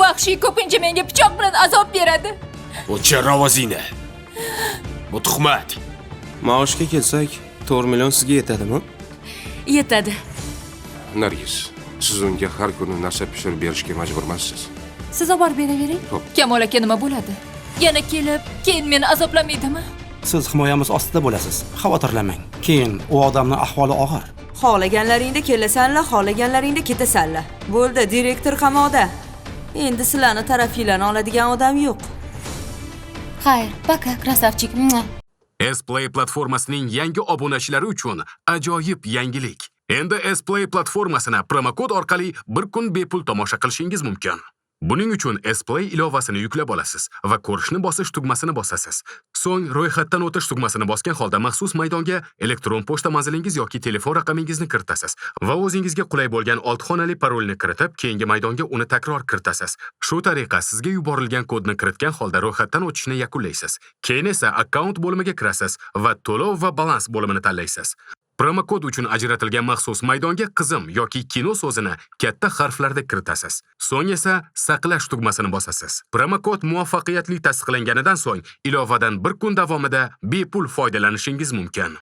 vahshiy ko'pincha menga pichoq bilan azob beradi. O'chir ovozingni. Bu tuhmat. Maoshga kelsak, 4 million sizga yetadimi? Yetadi. Nargiz, siz unga har kuni narsa pishirib berishga majburmisiz. Siz olib beravering. Xo'p. Kamol aka nima bo'ladi? Yana kelib, keyin meni azoblamaydimi? Siz himoyamiz ostida bo'lasiz. Xavotirlamang. Keyin u odamning ahvoli og'ir. Xohlaganlaringda kelasanlar, xohlaganlaringda ketasanlar. Bo'ldi, direktor qamoqda. Endi sizlarni tarafinglarni oladigan odam yo'q. Xayr, paka, krasavchik. S-Play platformasining yangi obunachilari uchun ajoyib yangilik. Endi S-Play platformasini promokod orqali bir kun bepul tomosha qilishingiz mumkin. Buning uchun S-Play ilovasini yuklab olasiz va ko'rishni bosish tugmasini bosasiz. So'ng ro'yxatdan o'tish tugmasini bosgan holda maxsus maydonga elektron pochta manzilingiz yoki telefon raqamingizni kiritasiz va o'zingizga qulay bo'lgan 6 xonali parolni kiritib, keyingi maydonga uni takror kiritasiz. Shu tariqa sizga yuborilgan kodni kiritgan holda ro'yxatdan o'tishni yakunlaysiz. Keyin esa akkaunt bo'limiga kirasiz va to'lov va balans bo'limini tanlaysiz. Promokod uchun ajratilgan maxsus maydonga qizim yoki kino so'zini katta harflarda kiritasiz. So'ng esa saqlash tugmasini bosasiz. Promokod muvaffaqiyatli tasdiqlanganidan so'ng ilovadan bir kun davomida bepul foydalanishingiz mumkin.